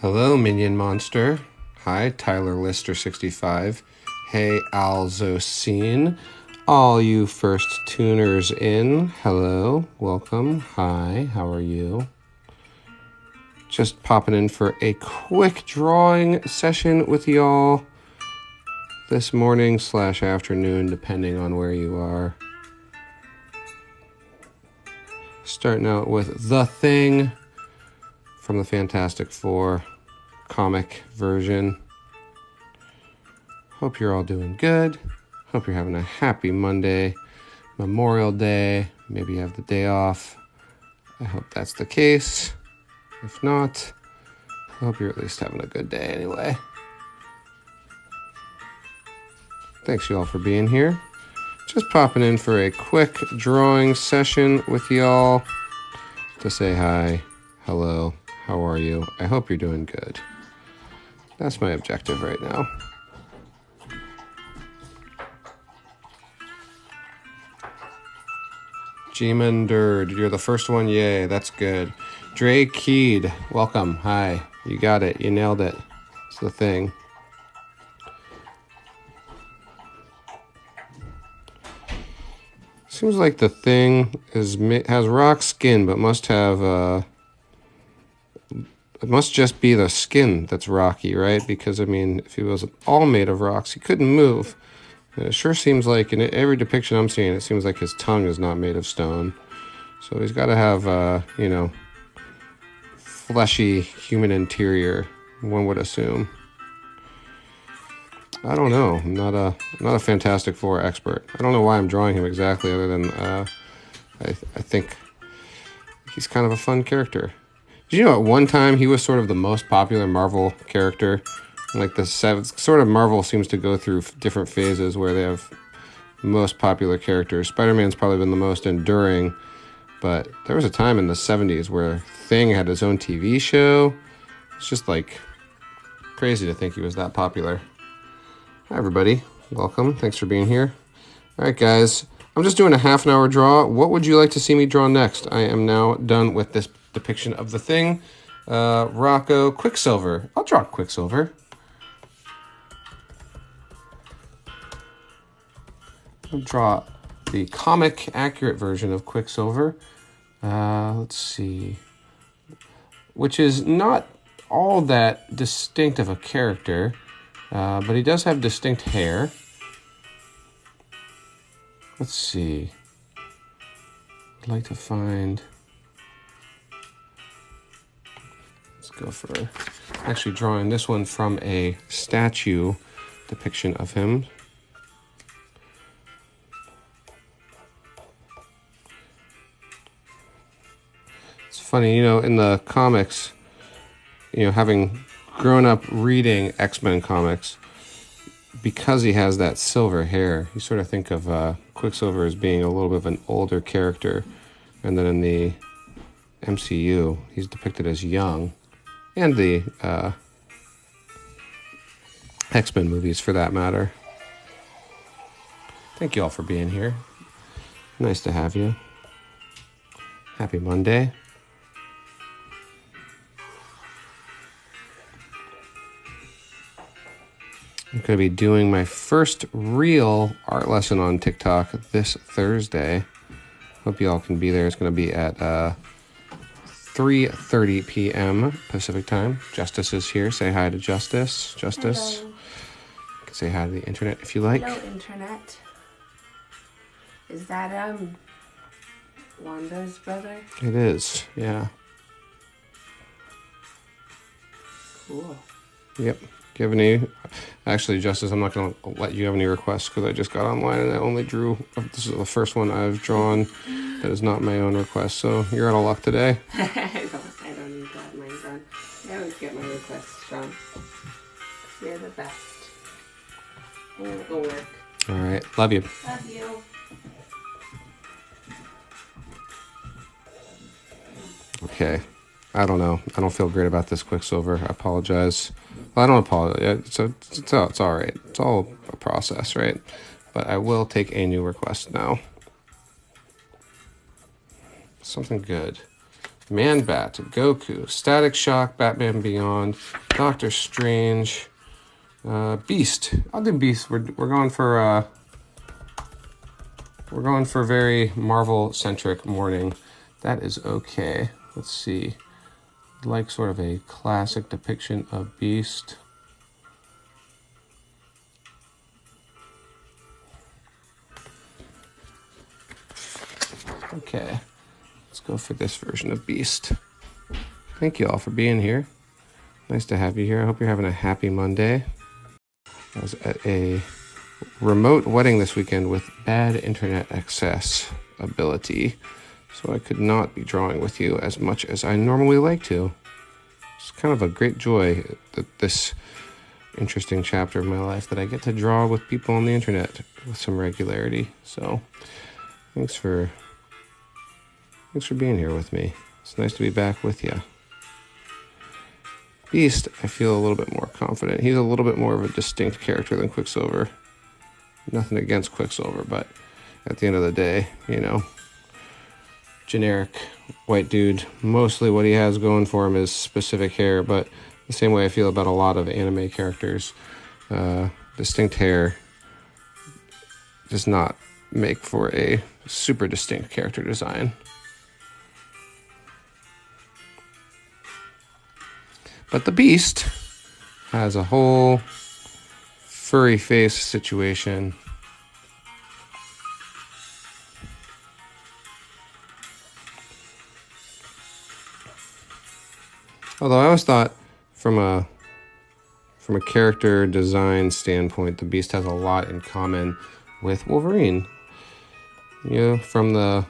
Hello, Minion Monster. Hi, Tyler Lister65. Hey, Alzocene. All you first tuners in, hello, welcome. Hi, how are you? Just popping in for a quick drawing session with y'all this morning / afternoon, depending on where you are. Starting out with The Thing from the Fantastic Four comic version. Hope you're all doing good. Hope you're having a happy Monday, Memorial Day. Maybe you have the day off. I hope that's the case. If not, I hope you're at least having a good day anyway. Thanks you all for being here. Just popping in for a quick drawing session with y'all to say hi, hello, how are you? I hope you're doing good. That's my objective right now. G-Man-Durd, you're the first one. Yay, that's good. Dre Keed, welcome. Hi. You got it. You nailed it. It's The Thing. Seems like The Thing has rock skin, but must have it must just be the skin that's rocky, right? Because, I mean, if he was all made of rocks, he couldn't move. And it sure seems like, in every depiction I'm seeing, it seems like his tongue is not made of stone. So he's got to have, fleshy human interior, one would assume. I don't know. I'm not a Fantastic Four expert. I don't know why I'm drawing him exactly, other than I think he's kind of a fun character. Did you know at one time he was sort of the most popular Marvel character? Like sort of Marvel seems to go through different phases where they have most popular characters. Spider-Man's probably been the most enduring, but there was a time in the 70s where Thing had his own TV show. It's just like crazy to think he was that popular. Hi everybody, welcome. Thanks for being here. All right guys, I'm just doing a half-an-hour draw. What would you like to see me draw next? I am now done with this depiction of The Thing. Rocco, Quicksilver. I'll draw Quicksilver. I'll draw the comic accurate version of Quicksilver. Let's see. Which is not all that distinct of a character, but he does have distinct hair. Let's see. I'd like to find... Let's go for actually drawing this one from a statue depiction of him. It's funny, in the comics, having grown up reading X-Men comics, because he has that silver hair, you sort of think of Quicksilver as being a little bit of an older character. And then in the MCU, he's depicted as young. And the X-Men movies, for that matter. Thank you all for being here. Nice to have you. Happy Monday. I'm going to be doing my first real art lesson on TikTok this Thursday. Hope you all can be there. It's going to be at 3:30 p.m. Pacific time. Justice is here. Say hi to Justice. Justice. Hello. You can say hi to the internet if you like. Hello, internet. Is that Wanda's brother? It is, yeah. Cool. Yep. Do you have any... Actually, Justice, I'm not going to let you have any requests because I just got online and I only drew... This is the first one I've drawn that is not my own request, so you're out of luck today. I don't need to have mine drawn. I always get my requests drawn. You're the best. I'm going to go work. All right. Love you. Love you. Okay. I don't know. I don't feel great about this Quicksilver. I apologize. Well, I don't apologize. It's all right. It's all a process, right? But I will take a new request now. Something good. Man-Bat, Goku, Static Shock, Batman Beyond, Doctor Strange, Beast. I'll do Beast. We're going for very Marvel-centric morning. That is okay. Let's see. I'd like sort of a classic depiction of Beast. Okay, let's go for this version of Beast. Thank you all for being here. Nice to have you here. I hope you're having a happy Monday. I was at a remote wedding this weekend with bad internet access ability, so I could not be drawing with you as much as I normally like to. It's kind of a great joy that this interesting chapter of my life that I get to draw with people on the internet with some regularity. So thanks for being here with me. It's nice to be back with you. Beast, I feel a little bit more confident. He's a little bit more of a distinct character than Quicksilver. Nothing against Quicksilver, but at the end of the day, you know, generic white dude. Mostly what he has going for him is specific hair, but the same way I feel about a lot of anime characters. Distinct hair does not make for a super distinct character design. But the Beast has a whole furry face situation. Although I always thought from a character design standpoint, the Beast has a lot in common with Wolverine. You know, from the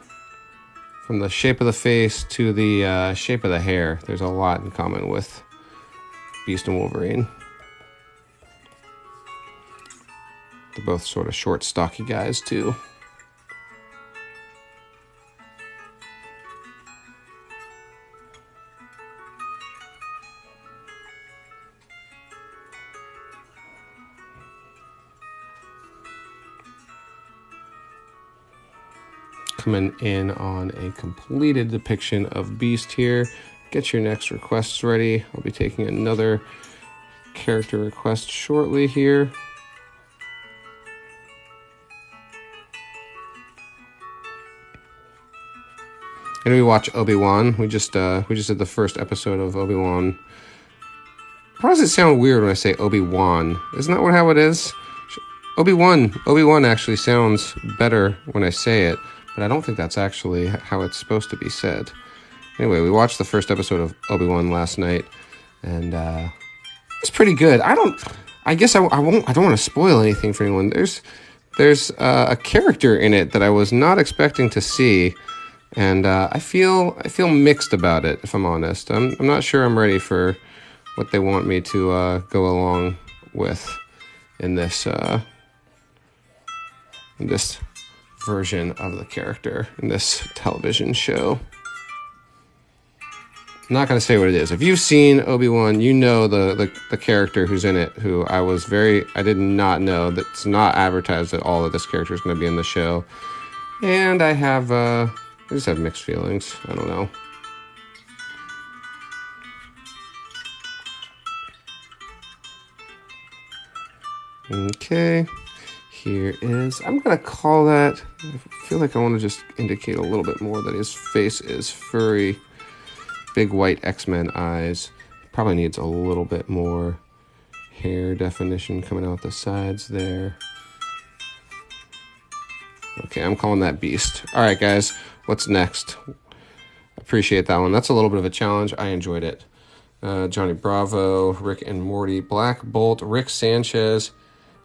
shape of the face to the shape of the hair, there's a lot in common with Beast and Wolverine. They're both sort of short, stocky guys, too. Coming in on a completed depiction of Beast here. Get your next requests ready. I'll be taking another character request shortly here. And we watch Obi-Wan. We just did the first episode of Obi-Wan. Why does it sound weird when I say Obi-Wan? Isn't that how it is? Obi-Wan actually sounds better when I say it, but I don't think that's actually how it's supposed to be said. Anyway, we watched the first episode of Obi-Wan last night, and it's pretty good. I don't want to spoil anything for anyone. There's a character in it that I was not expecting to see, and I feel mixed about it, if I'm honest. I'm not sure I'm ready for what they want me to go along with in this version of the character in this television show. I'm not going to say what it is. If you've seen Obi-Wan, you know the character who's in it, who I did not know, that's not advertised at all that this character is going to be in the show. And I just have mixed feelings. I don't know. Okay. Here is, I'm going to call that, I feel like I want to just indicate a little bit more that his face is furry. Big white X-Men eyes. Probably needs a little bit more hair definition coming out the sides there. Okay, I'm calling that Beast. All right, guys, what's next? Appreciate that one. That's a little bit of a challenge. I enjoyed it. Johnny Bravo, Rick and Morty, Black Bolt, Rick Sanchez.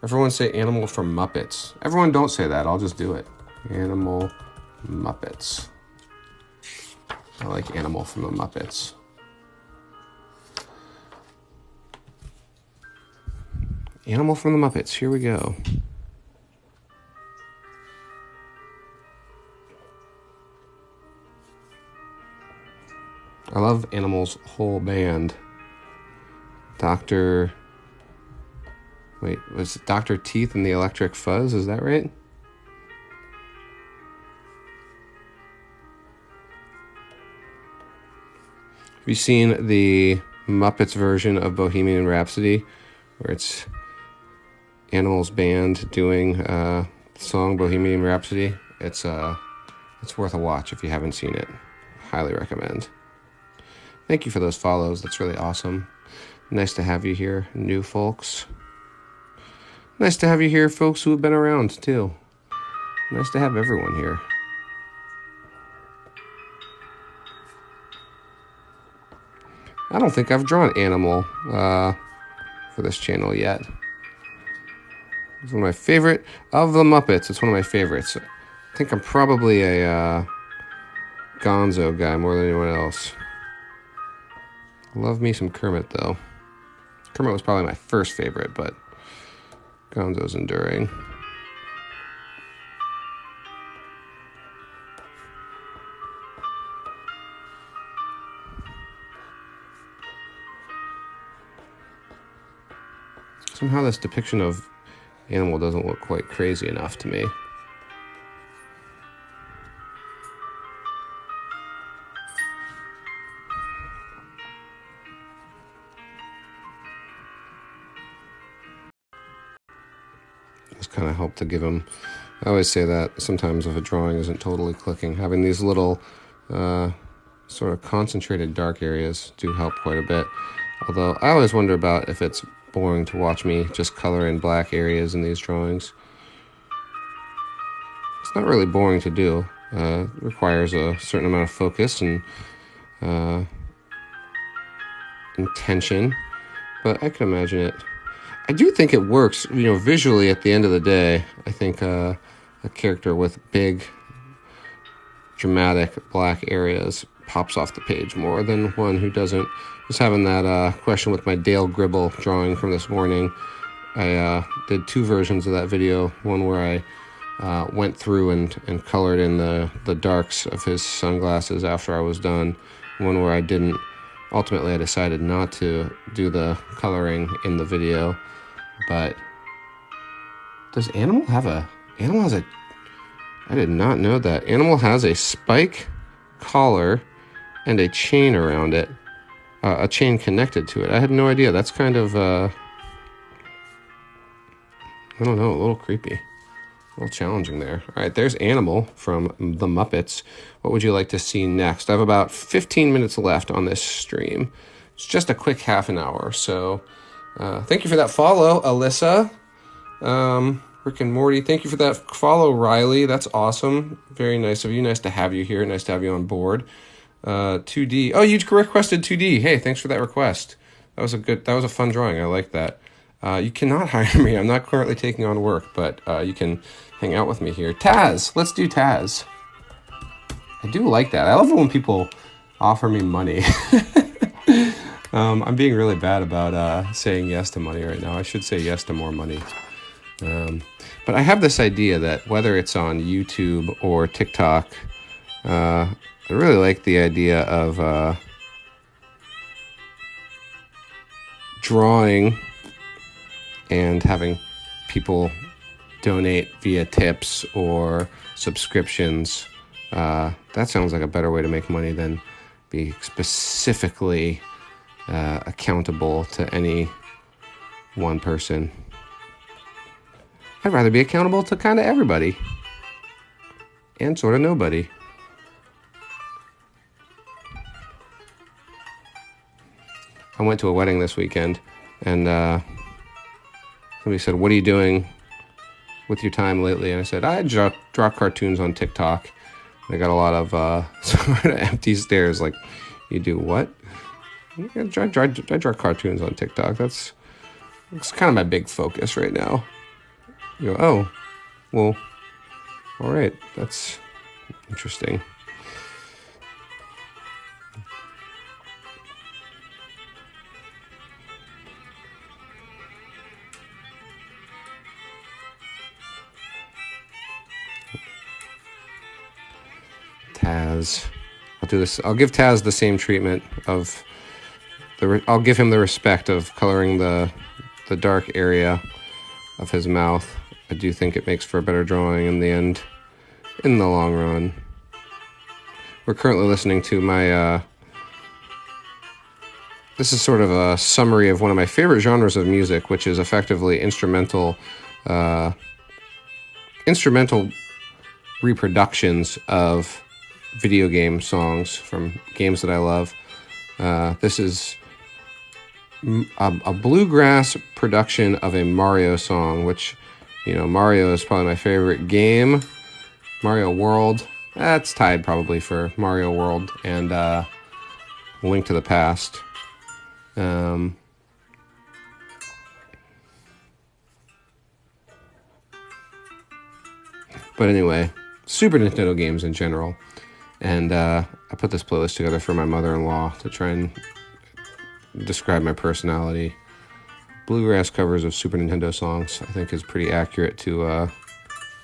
Everyone say Animal from Muppets. Everyone don't say that. I'll just do it. Animal Muppets. I like Animal from the Muppets. Animal from the Muppets. Here we go. I love Animal's whole band. Was it Dr. Teeth and the Electric Fuzz? Is that right? Have you seen the Muppets version of Bohemian Rhapsody, where it's Animals Band doing the song Bohemian Rhapsody? It's worth a watch if you haven't seen it. Highly recommend. Thank you for those follows. That's really awesome. Nice to have you here, new folks. Nice to have you here, folks who have been around, too. Nice to have everyone here. I don't think I've drawn Animal for this channel yet. It's one of my favorite of the Muppets. It's one of my favorites. I think I'm probably a Gonzo guy more than anyone else. Love me some Kermit, though. Kermit was probably my first favorite, but Gonzo's enduring. Somehow this depiction of Animal doesn't look quite crazy enough to me. Just kind of help to give him, I always say that sometimes if a drawing isn't totally clicking, having these little sort of concentrated dark areas do help quite a bit. Although I always wonder about if it's boring to watch me just color in black areas in these drawings. It's not really boring to do. It requires a certain amount of focus and intention, but I can imagine it. I do think it works, visually at the end of the day. I think a character with big, dramatic black areas pops off the page more than one who doesn't. Just having that question with my Dale Gribble drawing from this morning. I did two versions of that video. One where I went through and colored in the darks of his sunglasses after I was done. One where I didn't. Ultimately, I decided not to do the coloring in the video. But does Animal have a... Animal has a... I did not know that. Animal has a spike collar and a chain around it. A chain connected to it. I had no idea. That's kind of, I don't know, a little creepy. A little challenging there. All right, there's Animal from the Muppets. What would you like to see next? I have about 15 minutes left on this stream. It's just a quick half an hour, so thank you for that follow, Alyssa. Rick and Morty, thank you for that follow, Riley. That's awesome. Very nice of you. Nice to have you here. Nice to have you on board. 2D. Oh, you requested 2D. Hey, thanks for that request. That was a fun drawing. I like that. You cannot hire me. I'm not currently taking on work, but you can hang out with me here. Taz, let's do Taz. I do like that. I love it when people offer me money. I'm being really bad about saying yes to money right now. I should say yes to more money. But I have this idea that whether it's on YouTube or TikTok, I really like the idea of drawing and having people donate via tips or subscriptions. That sounds like a better way to make money than be specifically accountable to any one person. I'd rather be accountable to kind of everybody and sort of nobody. I went to a wedding this weekend, and somebody said, "What are you doing with your time lately?" And I said, "I draw cartoons on TikTok." And I got a lot of sort of empty stares, like, "You do what?" I draw cartoons on TikTok. It's kind of my big focus right now. You go, "Oh, well, all right, that's interesting." Taz. I'll do this. I'll give Taz the same treatment of I'll give him the respect of coloring the dark area of his mouth. I do think it makes for a better drawing in the end, in the long run. We're currently listening to my this is sort of a summary of one of my favorite genres of music, which is effectively instrumental reproductions of video game songs from games that I love. This is a bluegrass production of a Mario song, which, Mario is probably my favorite game. Mario World, that's tied probably for Mario World and Link to the Past. But anyway, Super Nintendo games in general. And I put this playlist together for my mother-in-law to try and describe my personality. Bluegrass covers of Super Nintendo songs, I think, is pretty accurate to,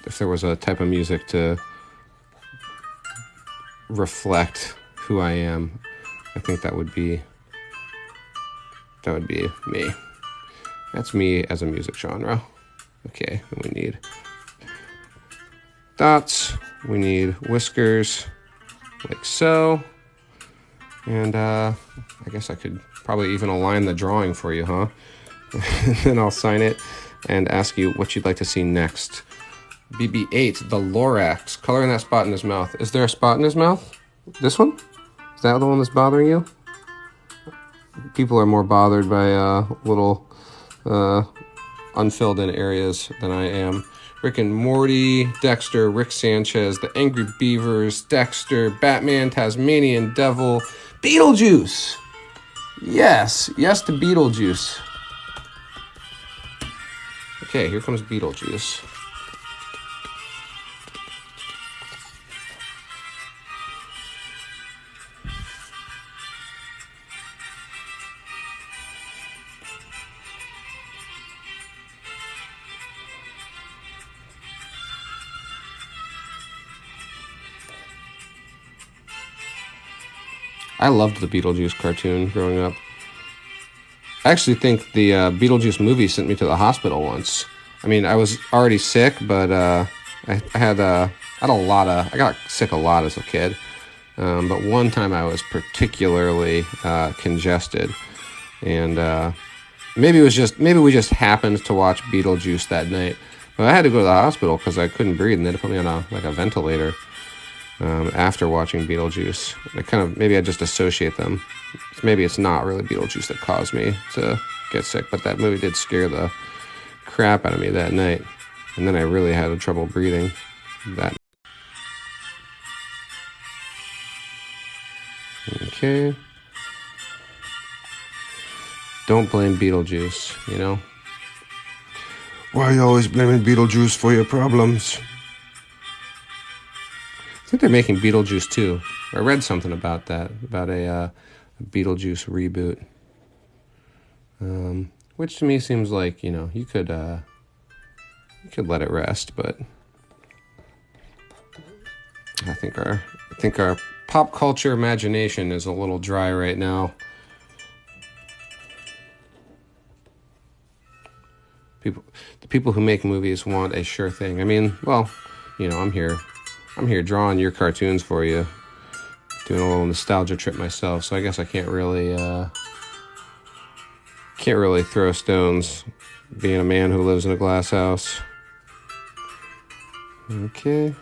if there was a type of music to reflect who I am, I think that would be me. That's me as a music genre. Okay, and we need dots, we need whiskers, like so. And I guess I could probably even align the drawing for you, huh? Then I'll sign it and ask you what you'd like to see next. BB-8, the Lorax, coloring that spot in his mouth. Is there a spot in his mouth? This one? Is that the one that's bothering you? People are more bothered by little unfilled in areas than I am. Rick and Morty, Dexter, Rick Sanchez, The Angry Beavers, Dexter, Batman, Tasmanian Devil, Beetlejuice! Yes to Beetlejuice. Okay, here comes Beetlejuice. I loved the Beetlejuice cartoon growing up. I actually think the Beetlejuice movie sent me to the hospital once. I mean, I was already sick, but I got sick a lot as a kid. But one time I was particularly congested, and maybe we just happened to watch Beetlejuice that night. But I had to go to the hospital because I couldn't breathe, and they had to put me on a ventilator. After watching Beetlejuice, maybe I just associate them. Maybe it's not really Beetlejuice that caused me to get sick, but that movie did scare the crap out of me that night, and then I really had trouble breathing. Okay. Don't blame Beetlejuice. Why are you always blaming Beetlejuice for your problems? I think they're making Beetlejuice 2. I read something about that, about a Beetlejuice reboot. Which to me seems like, you could let it rest, but I think our pop culture imagination is a little dry right now. The people who make movies want a sure thing. I mean, well, I'm here drawing your cartoons for you, doing a little nostalgia trip myself, so I guess I can't really throw stones being a man who lives in a glass house. Okay.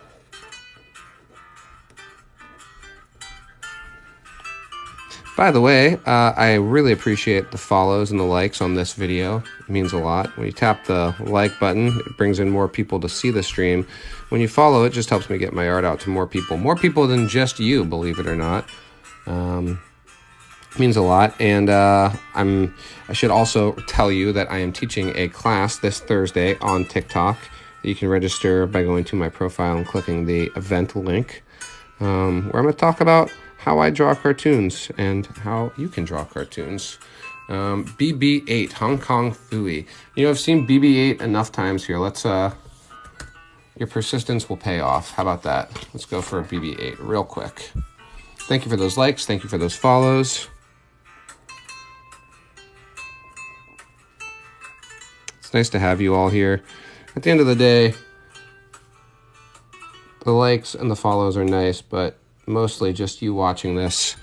By the way, I really appreciate the follows and the likes on this video. It means a lot. When you tap the like button, it brings in more people to see the stream. When you follow, it just helps me get my art out to more people than just you, believe it or not. It means a lot. And I should also tell you that I am teaching a class this Thursday on TikTok. You can register by going to my profile and clicking the event link, where I'm going to talk about how I draw cartoons and how you can draw cartoons. BB-8, Hong Kong Phooey. I've seen BB-8 enough times here. Let's, your persistence will pay off. How about that? Let's go for a BB-8 real quick. Thank you for those likes. Thank you for those follows. It's nice to have you all here. At the end of the day, the likes and the follows are nice, but mostly just you watching this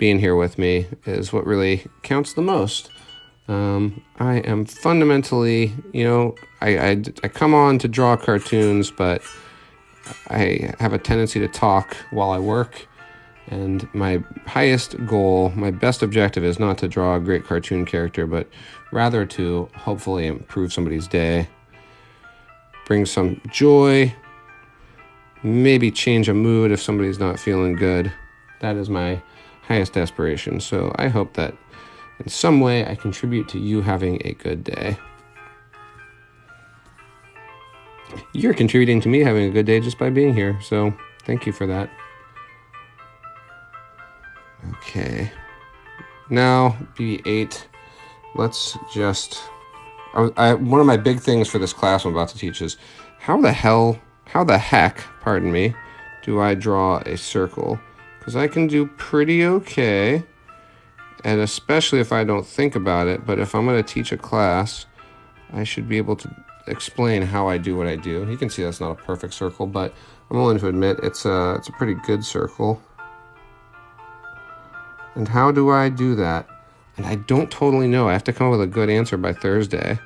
being here with me is what really counts the most. I am fundamentally, I come on to draw cartoons, but I have a tendency to talk while I work. And my highest goal, my best objective is not to draw a great cartoon character, but rather to hopefully improve somebody's day, bring some joy, maybe change a mood if somebody's not feeling good. That is my highest aspiration. So I hope that in some way I contribute to you having a good day. You're contributing to me having a good day just by being here, so thank you for that. Okay. Now, BB-8, let's just... one of my big things for this class I'm about to teach is how the heck, pardon me, do I draw a circle? Because I can do pretty okay, and especially if I don't think about it, but if I'm going to teach a class, I should be able to explain how I do what I do. You can see that's not a perfect circle, but I'm willing to admit it's a pretty good circle. And how do I do that? And I don't totally know. I have to come up with a good answer by Thursday.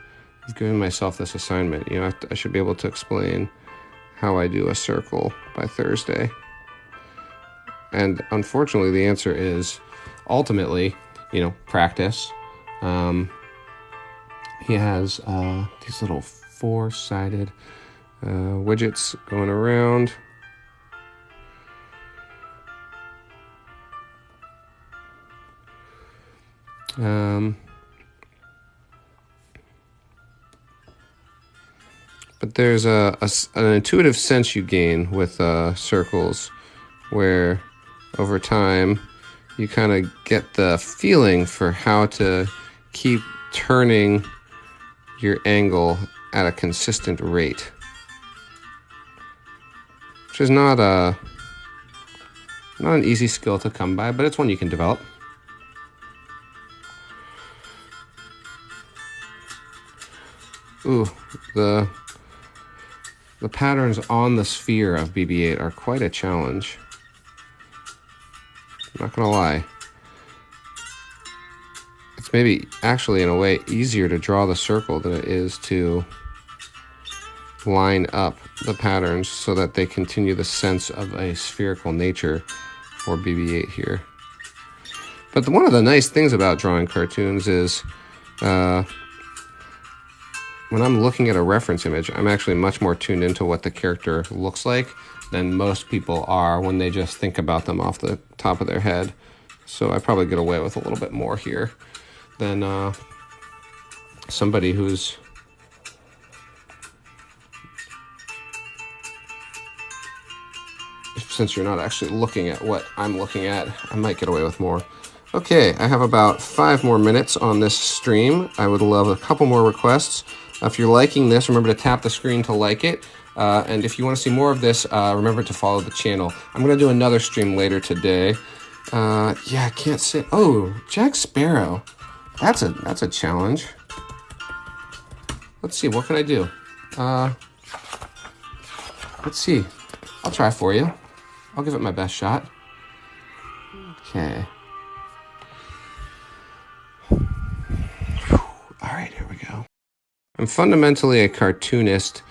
I've given myself this assignment. I should be able to explain how I do a circle by Thursday. And unfortunately, the answer is ultimately, practice. He has these little four-sided widgets going around. But there's an intuitive sense you gain with circles, where over time you kind of get the feeling for how to keep turning your angle at a consistent rate, which is not an easy skill to come by, but it's one you can develop. Ooh, the patterns on the sphere of BB-8 are quite a challenge. I'm not gonna lie. It's maybe actually in a way easier to draw the circle than it is to line up the patterns so that they continue the sense of a spherical nature for BB-8 here. But one of the nice things about drawing cartoons is when I'm looking at a reference image, I'm actually much more tuned into what the character looks like than most people are when they just think about them off the top of their head. So I probably get away with a little bit more here than somebody who's since you're not actually looking at what I'm looking at, I might get away with more. Okay, I have about 5 more minutes on this stream. I would love a couple more requests. If you're liking this, remember to tap the screen to like it. And if you want to see more of this, remember to follow the channel. I'm going to do another stream later today. Yeah, I can't say... Oh, Jack Sparrow. That's a challenge. Let's see, what can I do? Let's see. I'll try for you. I'll give it my best shot. Okay. All right, here we go. I'm fundamentally a cartoonist,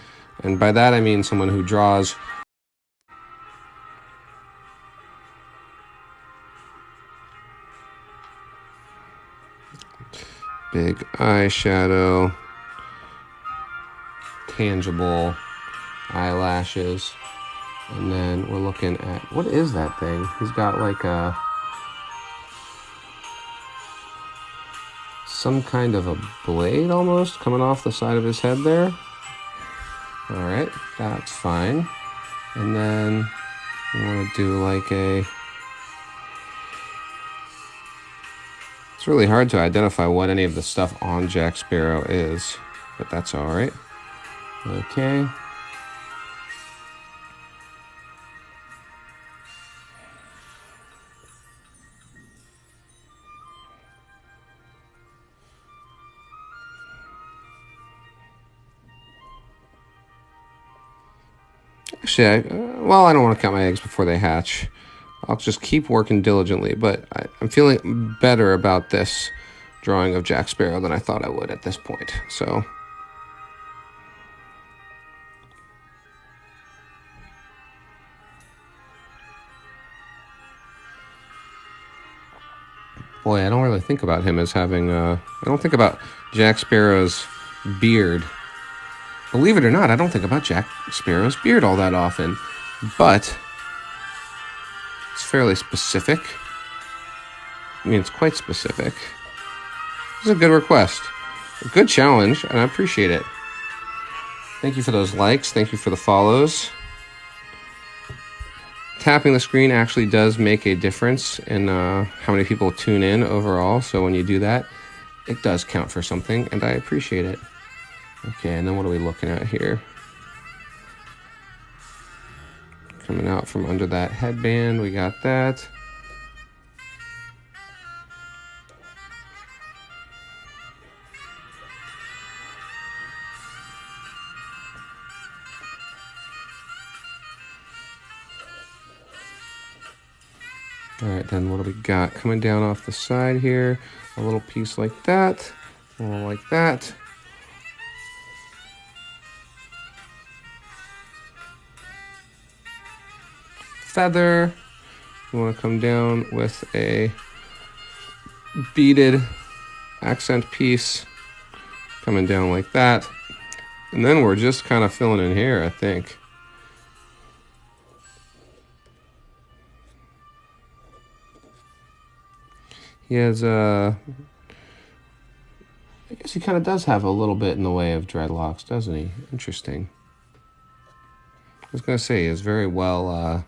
and by that I mean someone who draws big eyeshadow, tangible eyelashes, and then we're looking at, what is that thing? He's got like some kind of a blade almost coming off the side of his head there. All right, that's fine. And then we want to do like it's really hard to identify what any of the stuff on Jack Sparrow is, but that's all right. Okay. Actually, I don't want to count my eggs before they hatch. I'll just keep working diligently, but I'm feeling better about this drawing of Jack Sparrow than I thought I would at this point. So boy, I don't really think about him as having I don't think about Jack Sparrow's beard. Believe it or not, I don't think about Jack Sparrow's beard all that often, but it's fairly specific. I mean, it's quite specific. This is a good request, a good challenge, and I appreciate it. Thank you for those likes. Thank you for the follows. Tapping the screen actually does make a difference in how many people tune in overall. So when you do that, it does count for something, and I appreciate it. Okay, and then what are we looking at here? Coming out from under that headband, we got that. All right, then what do we got? Coming down off the side here, a little piece like that, a little like that. Feather. You want to come down with a beaded accent piece coming down like that. And then we're just kind of filling in here, I think. He has I guess he kind of does have a little bit in the way of dreadlocks, doesn't he? Interesting. I was going to say, he has very well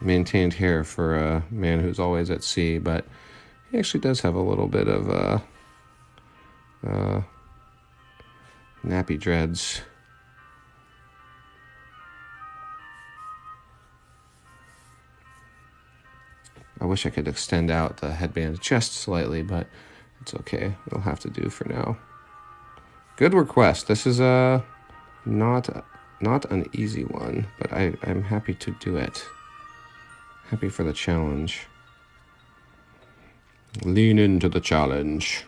maintained hair for a man who's always at sea, but he actually does have a little bit of nappy dreads. I wish I could extend out the headband just slightly, but it's okay. It'll have to do for now. Good request. This is not an easy one, but I'm happy to do it. Happy for the challenge. Lean into the challenge.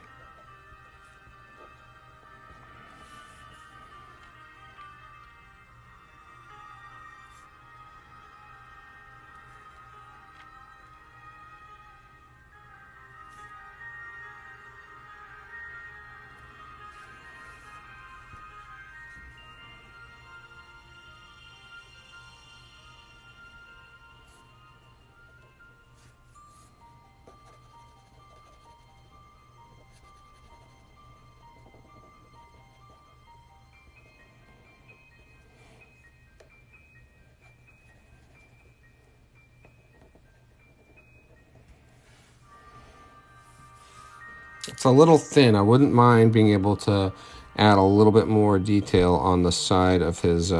It's a little thin. I wouldn't mind being able to add a little bit more detail on the side of his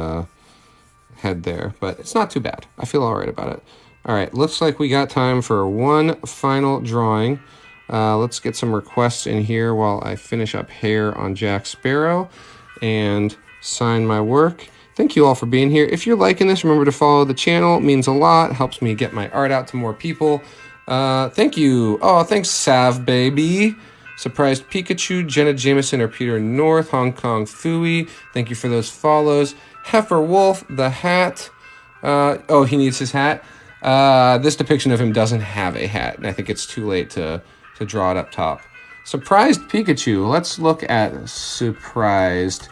head there, but it's not too bad. I feel all right about it. All right, looks like we got time for one final drawing. Let's get some requests in here while I finish up hair on Jack Sparrow and sign my work. Thank you all for being here. If you're liking this, remember to follow the channel. It means a lot. It helps me get my art out to more people. Thank you. Oh, thanks, Sav Baby. Surprised Pikachu, Jenna Jameson, or Peter North, Hong Kong Fooey. Thank you for those follows. Heifer Wolf, the hat. Oh, he needs his hat. This depiction of him doesn't have a hat, and I think it's too late to draw it up top. Surprised Pikachu. Let's look at Surprised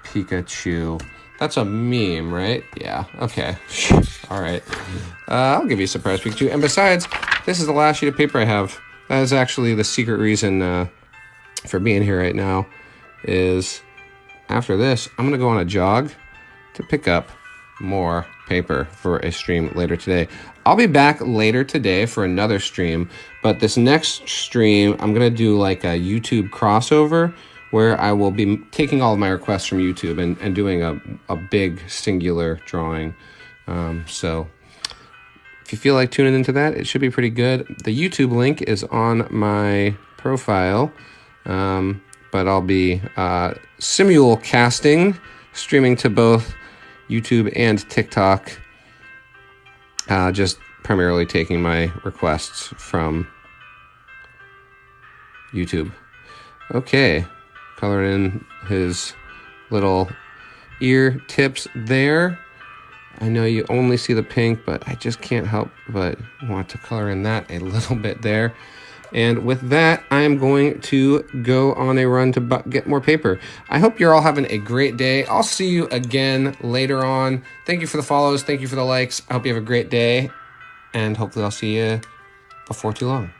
Pikachu. That's a meme, right? Yeah, okay. All right. I'll give you Surprised Pikachu. And besides, this is the last sheet of paper I have. That is actually the secret reason for being here right now, is after this, I'm going to go on a jog to pick up more paper for a stream later today. I'll be back later today for another stream, but this next stream, I'm going to do like a YouTube crossover where I will be taking all of my requests from YouTube and doing a big singular drawing. So if you feel like tuning into that, it should be pretty good. The YouTube link is on my profile, but I'll be simulcasting, streaming to both YouTube and TikTok Just primarily taking my requests from YouTube. Okay, coloring in his little ear tips there. I know you only see the pink, but I just can't help but want to color in that a little bit there. And with that, I'm going to go on a run to get more paper. I hope you're all having a great day. I'll see you again later on. Thank you for the follows. Thank you for the likes. I hope you have a great day. And hopefully I'll see you before too long.